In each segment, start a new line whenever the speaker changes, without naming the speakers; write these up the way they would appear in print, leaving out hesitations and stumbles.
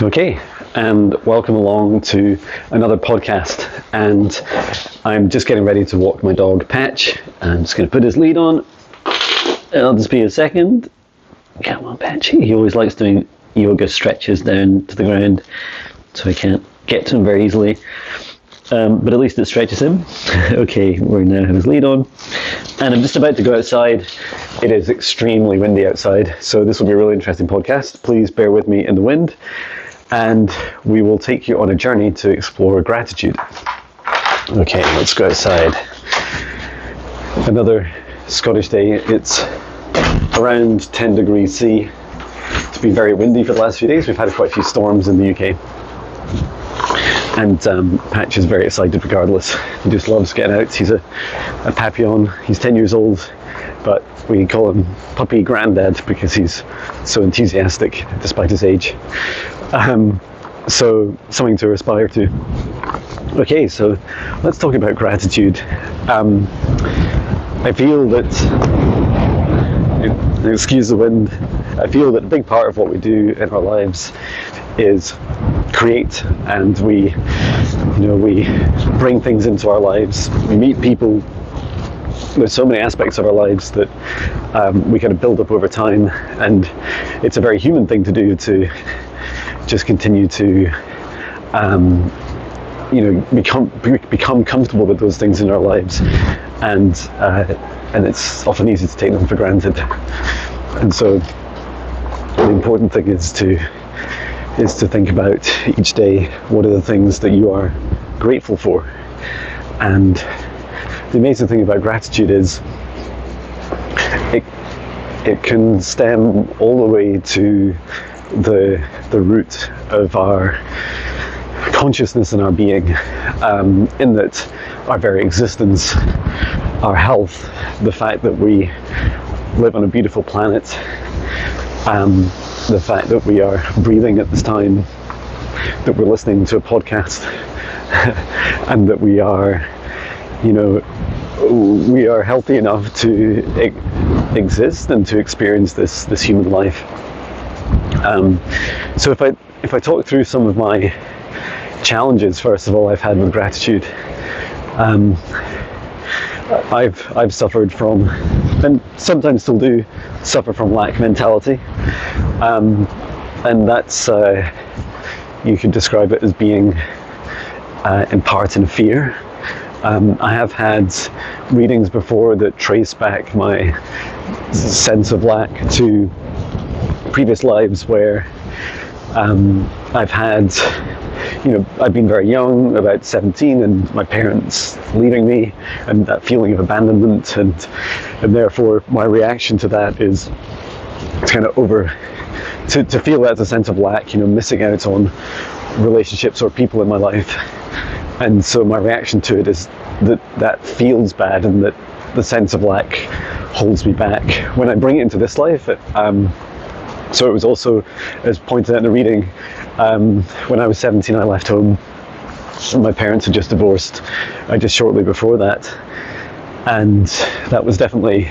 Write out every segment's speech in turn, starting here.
Okay, and welcome along to another podcast. And I'm just getting ready to walk my dog Patch. I'm just going to put his lead on. It'll just be a second. Come on, Patch. He always likes doing yoga stretches down to the ground, so I can't get to him very easily. But at least it stretches him. Okay, we now have his lead on. And I'm just about to go outside. It is extremely windy outside, so this will be a really interesting podcast. Please bear with me in the wind. And we will take you on a journey to explore gratitude. Okay, let's go outside. Another Scottish day. It's around 10 degrees C. It's been very windy for the last few days. We've had quite a few storms in the UK. And Patch is very excited regardless. He just loves getting out. He's a Papillon. He's 10 years old, but we call him Puppy Granddad because he's so enthusiastic despite his age. So something to aspire to. Okay, so let's talk about gratitude. I feel that, excuse the wind, I feel that a big part of what we do in our lives is create, and we bring things into our lives. We meet people. There's so many aspects of our lives that we kind of build up over time, and it's a very human thing to do, to just continue to become comfortable with those things in our lives, and it's often easy to take them for granted. And so the important thing is to think about each day, what are the things that you are grateful for. And the amazing thing about gratitude is it can stem all the way to the root of our consciousness and our being, in that our very existence, our health, the fact that we live on a beautiful planet, the fact that we are breathing at this time, that we're listening to a podcast, and that we are healthy enough to exist and to experience this human life. So if I talk through some of my challenges, first of all, I've had with gratitude. I've suffered from, and sometimes still do, suffer from lack mentality, and that's you could describe it as being in part in fear. I have had readings before that trace back my sense of lack to previous lives where I've been very young, about 17, and my parents leaving me, and that feeling of abandonment, and therefore my reaction to that is kind of to feel that as a sense of lack, missing out on relationships or people in my life. And so my reaction to it is that feels bad, and that the sense of lack holds me back. When I bring it into this life, so it was also, as pointed out in the reading, when I was 17, I left home. My parents had just divorced just shortly before that, and that was definitely,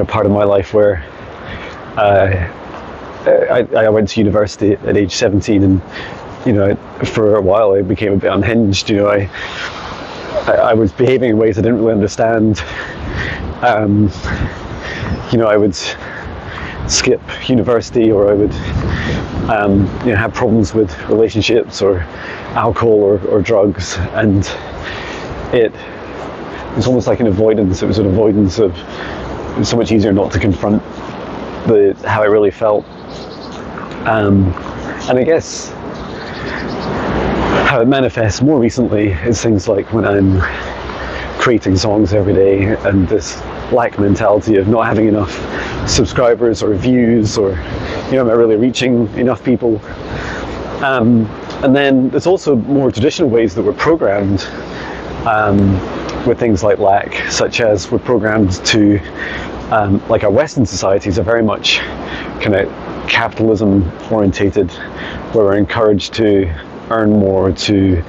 part of my life where I went to university at age 17, and for a while I became a bit unhinged. I was behaving in ways I didn't really understand. I would skip university, or I would have problems with relationships or alcohol or drugs, and it was almost like an avoidance. It was an avoidance of, it was so much easier not to confront how I really felt, and I guess how it manifests more recently is things like when I'm creating songs every day, and this lack mentality of not having enough subscribers or views, or am I really reaching enough people? And then there's also more traditional ways that we're programmed with things like lack, such as we're programmed to, like our Western societies are very much kind of capitalism orientated, where we're encouraged to earn more, to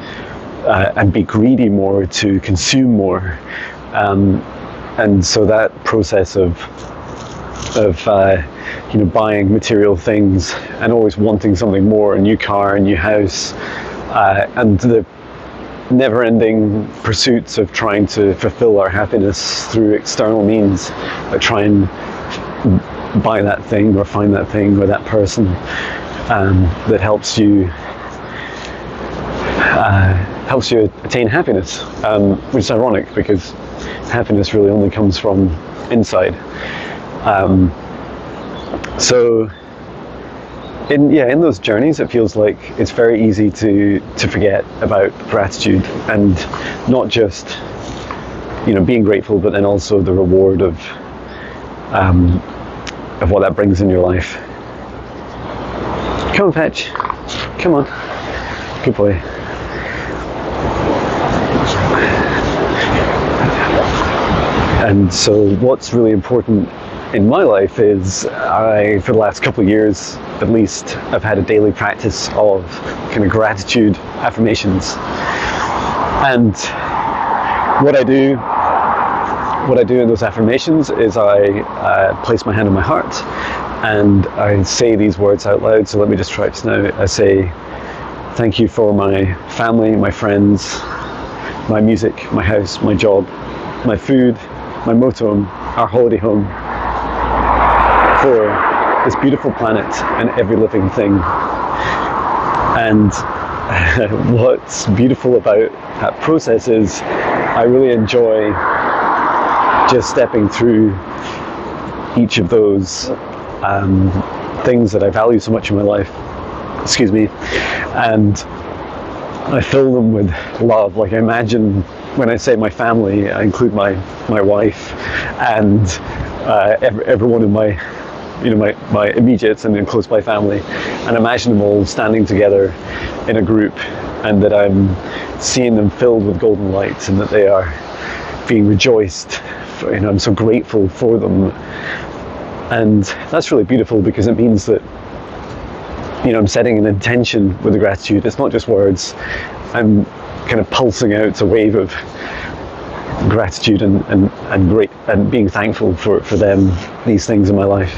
and be greedy more, to consume more, and so that process of buying material things and always wanting something more, a new car, a new house, and the never-ending pursuits of trying to fulfill our happiness through external means, like try and buy that thing or find that thing or that person that helps you attain happiness, which is ironic because happiness really only comes from inside. So in those journeys, it feels like it's very easy to forget about gratitude, and not just being grateful, but then also the reward of what that brings in your life. Come on, Fetch. Come on. Good boy. And so what's really important in my life is for the last couple of years at least, I've had a daily practice of kind of gratitude affirmations. And what I do in those affirmations is I place my hand on my heart and I say these words out loud. So let me just try this now. I say, thank you for my family, my friends, my music, my house, my job, my food, my motorhome, our holiday home, for this beautiful planet and every living thing. And what's beautiful about that process is I really enjoy just stepping through each of those things that I value so much in my life, and I fill them with love. Like, I imagine when I say my family, I include my wife and everyone in my immediate and close by family, and imagine them all standing together in a group, and that I'm seeing them filled with golden lights, and that they are being rejoiced. I'm so grateful for them, and that's really beautiful because it means that I'm setting an intention with the gratitude. It's not just words. I'm kind of pulsing out a wave of gratitude and great, and being thankful for them, these things in my life.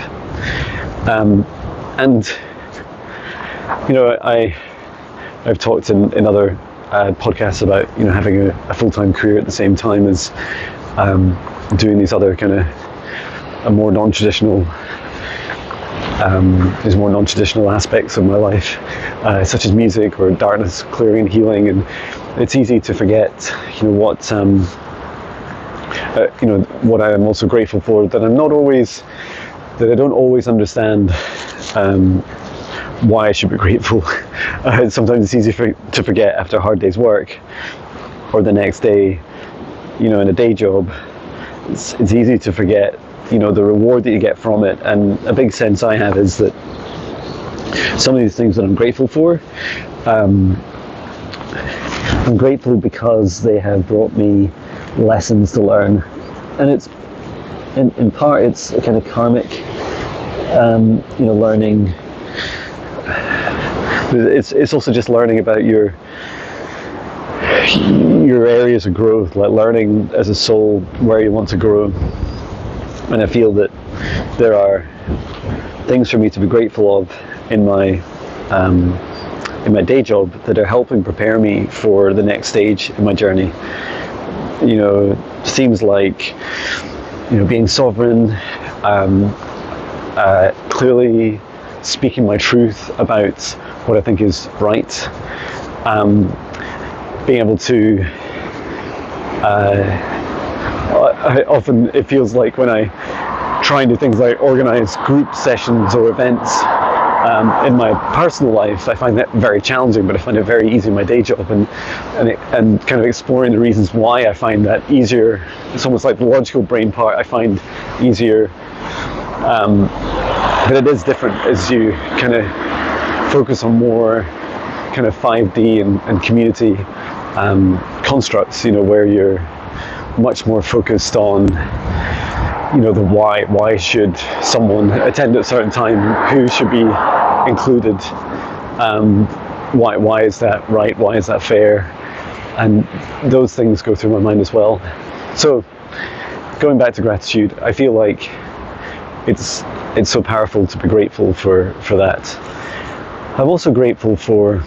I've talked in other podcasts about having a full-time career at the same time as doing these other kind of more non-traditional aspects of my life, such as music or darkness clearing and healing. And it's easy to forget what I am also grateful for, that I don't always understand why I should be grateful. Sometimes it's easy to forget after a hard day's work, or the next day, in a day job. It's easy to forget, the reward that you get from it. And a big sense I have is that some of these things that I'm grateful for, I'm grateful because they have brought me lessons to learn. And it's, in part, it's a kind of karmic, learning. It's also just learning about your areas of growth, like learning as a soul where you want to grow. And I feel that there are things for me to be grateful of in my day job that are helping prepare me for the next stage in my journey. Seems like being sovereign, clearly speaking my truth about what I think is right, being able to often it feels like when I try and do things like organize group sessions or events in my personal life, I find that very challenging, but I find it very easy in my day job, and kind of exploring the reasons why I find that easier. It's almost like the logical brain part I find easier, but it is different as you kind of focus on more kind of 5D and community constructs, where you're much more focused on the why should someone attend at a certain time, who should be included, why is that right, why is that fair, and those things go through my mind as well. So going back to gratitude, I feel like it's it's so powerful to be grateful for that. I'm also grateful for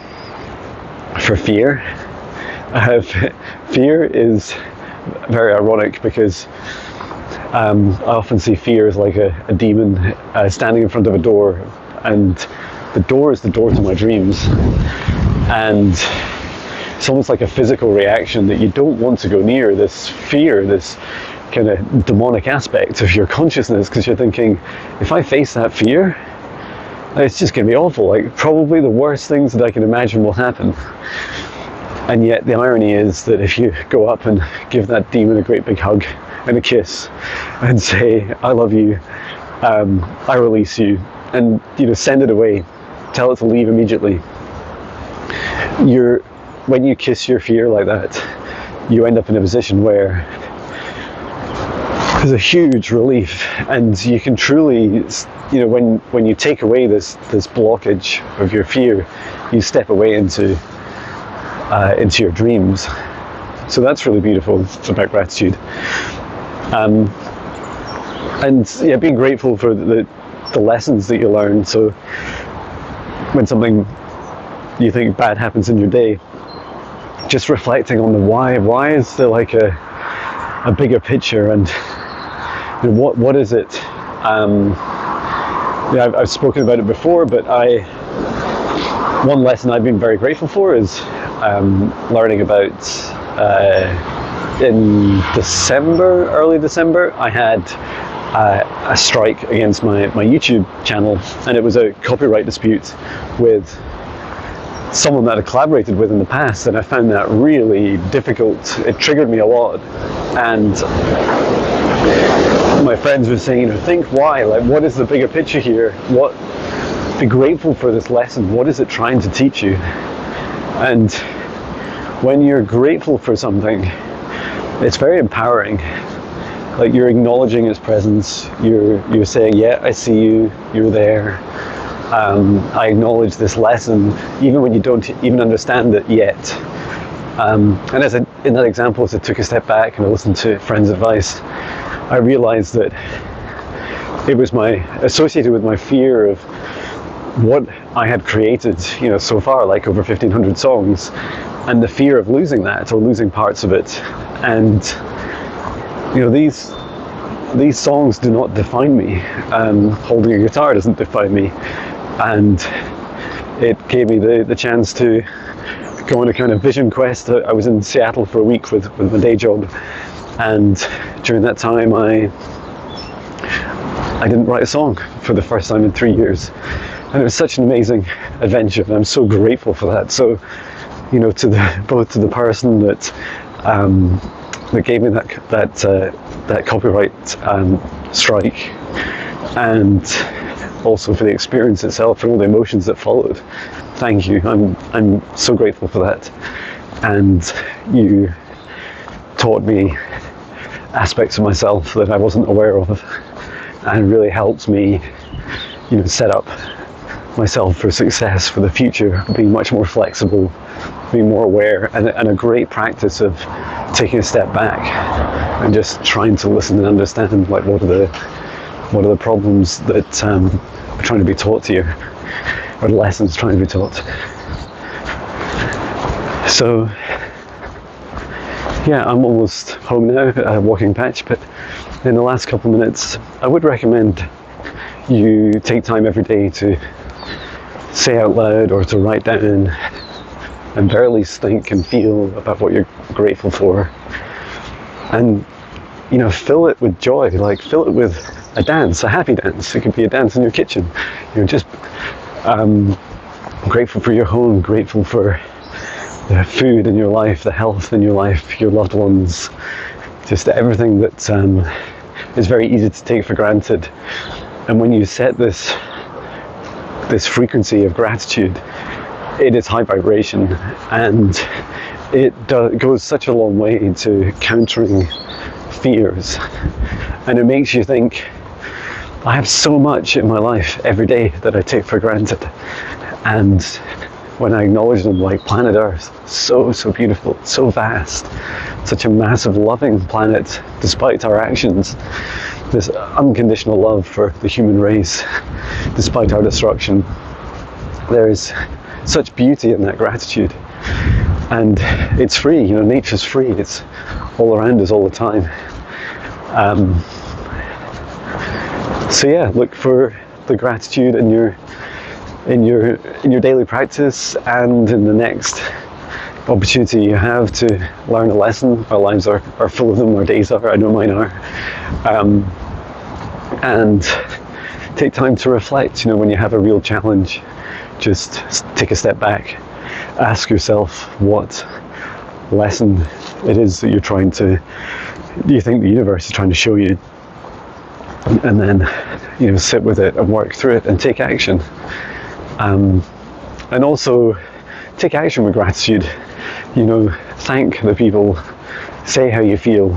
fear. Fear is very ironic because I often see fear as like a demon standing in front of a door, and the door is the door to my dreams, and it's almost like a physical reaction that you don't want to go near this fear, this kind of demonic aspect of your consciousness, because you're thinking, if I face that fear, it's just going to be awful. Like, probably the worst things that I can imagine will happen. And yet the irony is that if you go up and give that demon a great big hug and a kiss and say, I love you, I release you, and send it away, tell it to leave immediately, when you kiss your fear like that, you end up in a position where there's a huge relief, and you can truly, when you take away this blockage of your fear, you step away into your dreams. So that's really beautiful about gratitude. And yeah, being grateful for the lessons that you learn. So when something you think bad happens in your day, just reflecting on the why is there like a bigger picture, and what is it? I've spoken about it before, but one lesson I've been very grateful for is learning about in early December, I had a strike against my YouTube channel, and it was a copyright dispute with someone that I collaborated with in the past, and I found that really difficult. It triggered me a lot, and my friends were saying, think why, like, what is the bigger picture here? Be grateful for this lesson. What is it trying to teach you? And when you're grateful for something, it's very empowering. Like, you're acknowledging its presence. You're saying, yeah, I see you. You're there. I acknowledge this lesson, even when you don't even understand it yet. And in that example, as I took a step back and I listened to friends' advice, I realized that it was associated with my fear of what I had created, so far, like over 1,500 songs, and the fear of losing that or losing parts of it. And these songs do not define me. Holding a guitar doesn't define me. And it gave me the chance to go on a kind of vision quest. I was in Seattle for a week with my day job, and during that time I didn't write a song for the first time in 3 years, and it was such an amazing adventure, and I'm so grateful for that. So both to the person that gave me that copyright strike, and also for the experience itself and all the emotions that followed. Thank you. I'm so grateful for that. And you taught me aspects of myself that I wasn't aware of, and really helped me, set up myself for success for the future, being much more flexible, being more aware, and a great practice of taking a step back and just trying to listen and understand, like, what are the problems that are trying to be taught to you, or the lessons trying to be taught. So yeah, I'm almost home now, walking patch, but in the last couple of minutes, I would recommend you take time every day to say out loud or to write down and barely think and feel about what you're grateful for, and fill it with joy. Like, fill it with a dance, a happy dance. It could be a dance in your kitchen. Just grateful for your home, grateful for the food in your life, the health in your life, your loved ones, just everything that is very easy to take for granted. And when you set this frequency of gratitude, it is high vibration, and it goes such a long way into countering fears. And it makes you think, I have so much in my life every day that I take for granted, and when I acknowledge them, like planet Earth, so beautiful, so vast, such a massive loving planet despite our actions, this unconditional love for the human race, despite our destruction. There is such beauty in that gratitude, and it's free. Nature's free. It's all around us all the time. So yeah, look for the gratitude in your daily practice, and in the next opportunity you have to learn a lesson. Our lives are full of them. Our days are. I know mine are. And take time to reflect. When you have a real challenge, just take a step back. Ask yourself what lesson it is that you think the universe is trying to show you, and then sit with it and work through it and take action. And also take action with gratitude. Thank the people, say how you feel.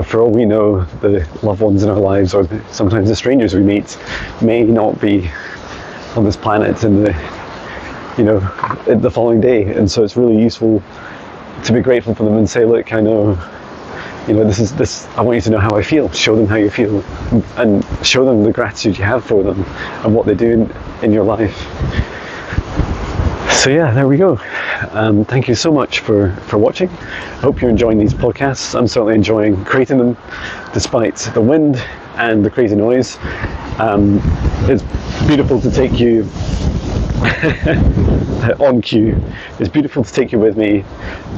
For all we know, the loved ones in our lives, or sometimes the strangers we meet, may not be on this planet in the following day, and so it's really useful to be grateful for them and say, look, I know, this. I want you to know how I feel. Show them how you feel, and show them the gratitude you have for them and what they do in your life. So yeah, there we go. Thank you so much for watching. I hope you're enjoying these podcasts. I'm certainly enjoying creating them, despite the wind and the crazy noise. It's beautiful to take you on cue. It's beautiful to take you with me,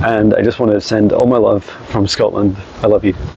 and I just want to send all my love from Scotland. I love you.